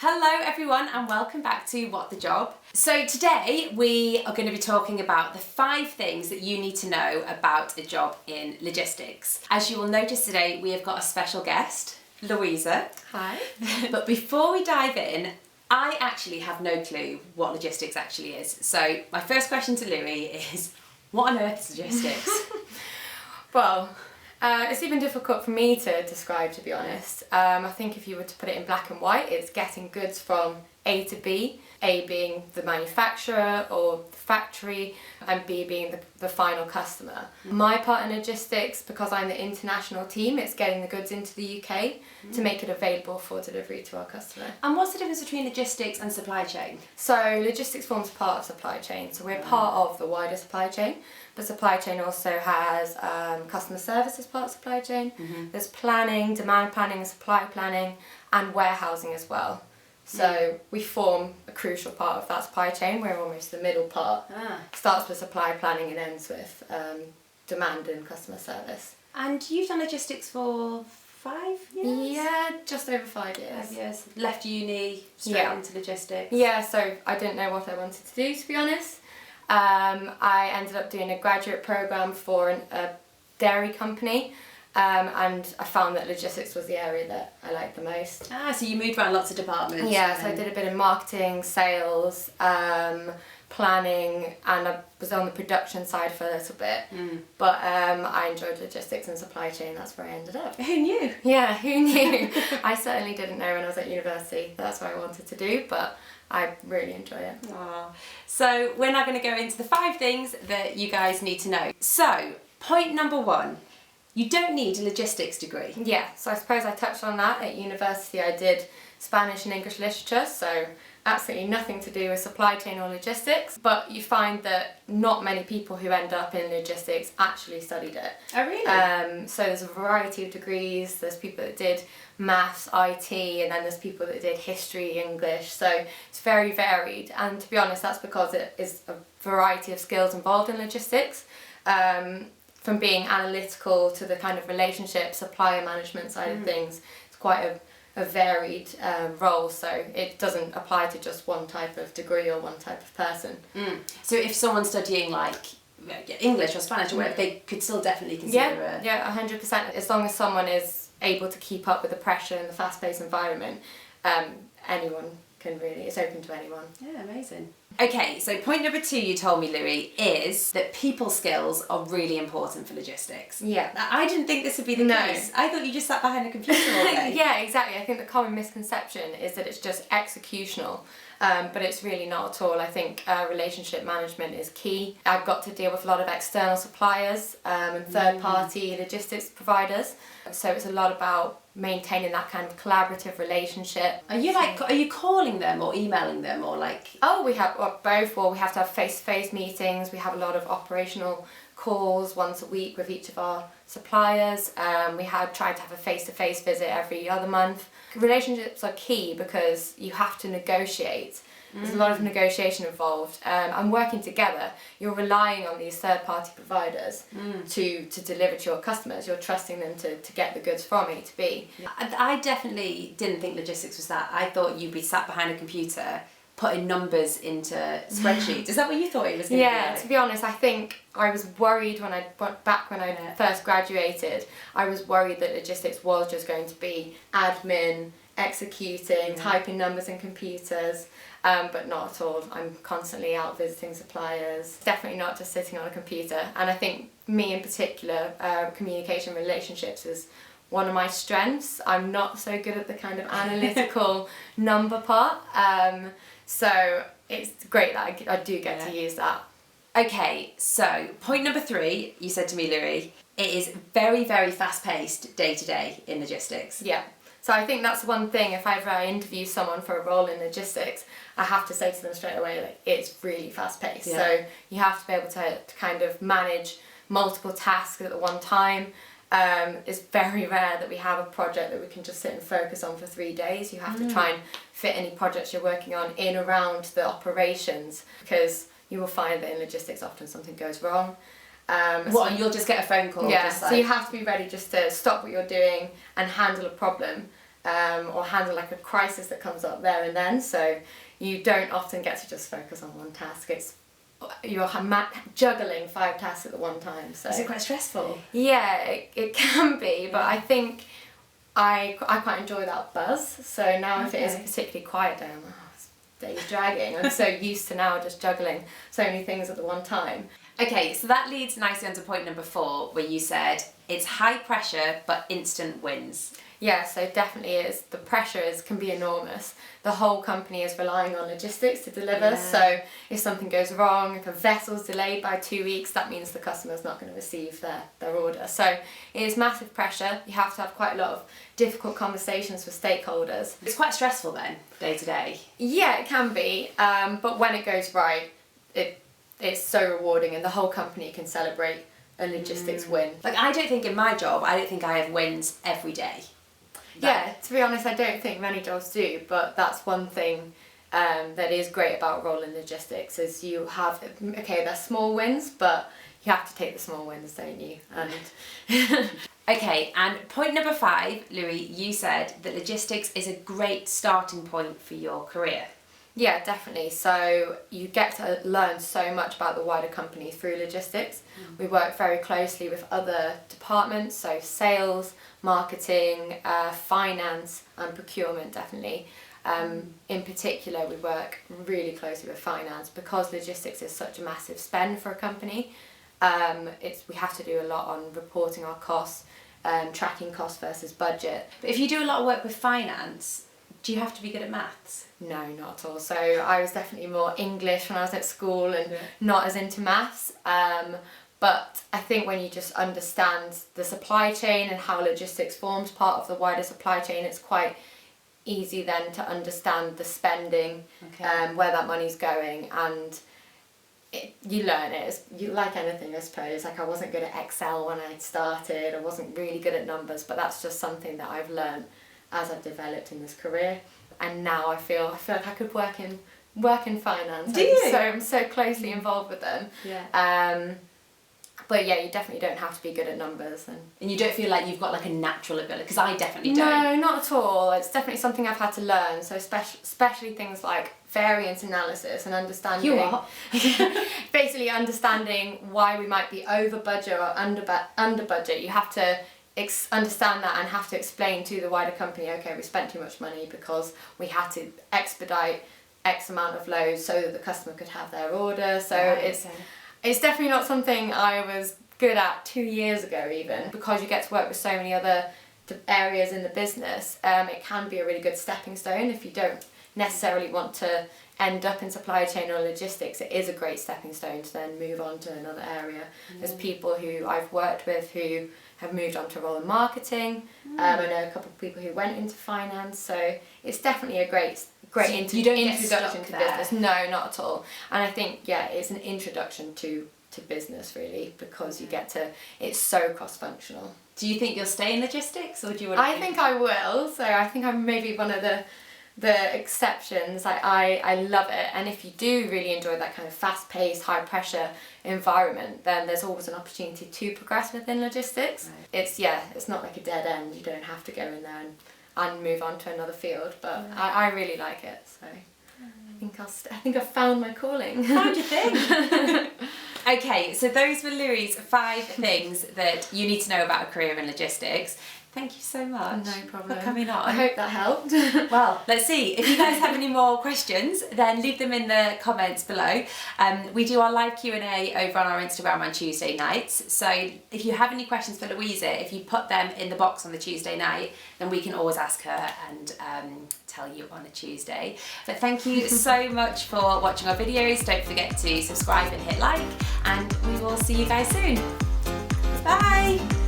Hello everyone and welcome back to What the Job. So today we are going to be talking about the 5 things that you need to know about a job in logistics. As you will notice today we have got a special guest, Luisa. Hi. But before we dive in, I actually have no clue what logistics actually is. So my first question to Louie is, what on earth is logistics? Well, it's even difficult for me to describe, to be honest. I think if you were to put it in black and white, it's getting goods from A to B, A being the manufacturer or the factory, and B being the final customer. My part in logistics, because I'm the international team, it's getting the goods into the UK to make it available for delivery to our customer. And what's the difference between logistics and supply chain? So logistics forms part of supply chain, so we're part of the wider supply chain. But supply chain also has customer service as part of supply chain. There's planning, demand planning and supply planning, and warehousing as well. So we form a crucial part of that supply chain. We're almost the middle part. Starts with supply planning and ends with demand and customer service. And you've done logistics for 5 years? Yeah, just over 5 years. 5 years. Left uni, straight into logistics. Yeah, so I didn't know what I wanted to do, to be honest. I ended up doing a graduate programme for a dairy company, and I found that logistics was the area that I liked the most. So you moved around lots of departments. Yeah, so I did a bit of marketing, sales, planning, and I was on the production side for a little bit. But I enjoyed logistics and supply chain, that's where I ended up. Who knew? Yeah, who knew? I certainly didn't know when I was at university that's what I wanted to do, but I really enjoy it. So we're now going to go into the 5 things that you guys need to know. So, point number 1, you don't need a logistics degree. Yeah, so I suppose I touched on that. At university I did Spanish and English literature, so absolutely nothing to do with supply chain or logistics, but you find that not many people who end up in logistics actually studied it. Oh really? So there's a variety of degrees. There's people that did maths, IT, and then there's people that did history, English, so it's very varied, and to be honest that's because it is a variety of skills involved in logistics, from being analytical to the kind of relationship, supplier management side of things. It's quite a varied role, so it doesn't apply to just one type of degree or one type of person. So if someone's studying like English or Spanish or whatever, they could still definitely consider it? Yeah, 100%. As long as someone is able to keep up with the pressure in the fast-paced environment, anyone can really, it's open to anyone. Yeah, amazing. Okay, so point number 2 you told me, Louie, is that people skills are really important for logistics. Yeah. I didn't think this would be the case. I thought you just sat behind a computer all day. Yeah, exactly. I think the common misconception is that it's just executional, but it's really not at all. I think relationship management is key. I've got to deal with a lot of external suppliers and third-party logistics providers, so it's a lot about maintaining that kind of collaborative relationship. Are you calling them or emailing them or like? Oh, we have both. Well, we have to have face-to-face meetings. We have a lot of operational calls once a week with each of our suppliers. We have tried to have a face-to-face visit every other month. Relationships are key because you have to negotiate. There's a lot of negotiation involved, and working together. You're relying on these third-party providers to deliver to your customers. You're trusting them to get the goods from A to B. I definitely didn't think logistics was that. I thought you'd be sat behind a computer putting numbers into spreadsheets. Is that what you thought it was going to be like? To be honest, I think I was worried when I first graduated. I was worried that logistics was just going to be admin, executing, typing numbers in computers. But not at all. I'm constantly out visiting suppliers. Definitely not just sitting on a computer. And I think me in particular, communication relationships is one of my strengths. I'm not so good at the kind of analytical number part. So it's great that I do get to use that. Okay, so point number 3, you said to me, Louie, it is very, very fast-paced day to day in logistics. Yeah. So I think that's one thing, if ever I interview someone for a role in logistics, I have to say to them straight away, like, it's really fast paced. Yeah. So you have to be able to kind of manage multiple tasks at one time. It's very rare that we have a project that we can just sit and focus on for 3 days. You have to try and fit any projects you're working on in around the operations, because you will find that in logistics often something goes wrong. So you'll just get a phone call? Yeah, so you have to be ready just to stop what you're doing and handle a problem or handle like a crisis that comes up there and then. So you don't often get to just focus on one task. You're juggling 5 tasks at the one time. So is it quite stressful? Yeah, it can be, but I think I quite enjoy that buzz. So now if it is a particularly quiet day, I'm like, this day's dragging. I'm so used to now just juggling so many things at the one time. Okay, so that leads nicely on to point number 4, where you said it's high pressure but instant wins. Yeah, so definitely the pressure can be enormous. The whole company is relying on logistics to deliver, so if something goes wrong, if a vessel's delayed by 2 weeks, that means the customer's not going to receive their order. So it is massive pressure. You have to have quite a lot of difficult conversations with stakeholders. It's quite stressful then, day to day. Yeah, it can be, but when it goes right, it's so rewarding, and the whole company can celebrate a logistics win. Like, I don't think in my job, I don't think I have wins every day. Yeah, to be honest, I don't think many jobs do, but that's one thing that is great about a role in logistics is you have, they're small wins, but you have to take the small wins, don't you? And Okay, and point number 5, Louis, you said that logistics is a great starting point for your career. Yeah, definitely. So you get to learn so much about the wider company through logistics. We work very closely with other departments, so sales, marketing, finance and procurement definitely. In particular, we work really closely with finance because logistics is such a massive spend for a company. We have to do a lot on reporting our costs, tracking costs versus budget. But if you do a lot of work with finance, do you have to be good at maths? No, not at all. So I was definitely more English when I was at school and not as into maths. But I think when you just understand the supply chain and how logistics forms part of the wider supply chain, it's quite easy then to understand the spending, where that money's going, and you learn it. You like anything, I suppose. Like, I wasn't good at Excel when I started. I wasn't really good at numbers, but that's just something that I've learned as I've developed in this career. And now I feel like I could work in finance. Do you? I'm so closely involved with them. Yeah. But yeah, you definitely don't have to be good at numbers. And you don't feel like you've got like a natural ability, because I definitely don't. No, not at all. It's definitely something I've had to learn. So especially things like variance analysis and understanding. You what? Basically understanding why we might be over budget or under budget. You have to understand that and have to explain to the wider company, okay, we spent too much money because we had to expedite X amount of loads so that the customer could have their order. So it's definitely not something I was good at 2 years ago even, because you get to work with so many other areas in the business. It can be a really good stepping stone if you don't necessarily want to end up in supply chain or logistics. It is a great stepping stone to then move on to another area. There's people who I've worked with who have moved on to a role in marketing. I know a couple of people who went into finance, so it's definitely a great introduction to business. No, not at all. And I think it's an introduction to business really, because you get to, it's so cross-functional. Do you think you'll stay in logistics, or do you want I think I will. So I think I'm maybe one of the exceptions. I love it, and if you do really enjoy that kind of fast-paced, high-pressure environment, then there's always an opportunity to progress within logistics. Right. It's not like a dead end. You don't have to go in there and move on to another field, but I really like it. So I think I've found my calling. How do you think? Okay, so those were Louis' 5 things that you need to know about a career in logistics. Thank you so much. No problem. For coming on. I hope that helped. Well, let's see. If you guys have any more questions, then leave them in the comments below. We do our live Q&A over on our Instagram on Tuesday nights. So if you have any questions for Louisa, if you put them in the box on the Tuesday night, then we can always ask her and tell you on a Tuesday. But thank you so much for watching our videos. Don't forget to subscribe and hit like, and we will see you guys soon. Bye.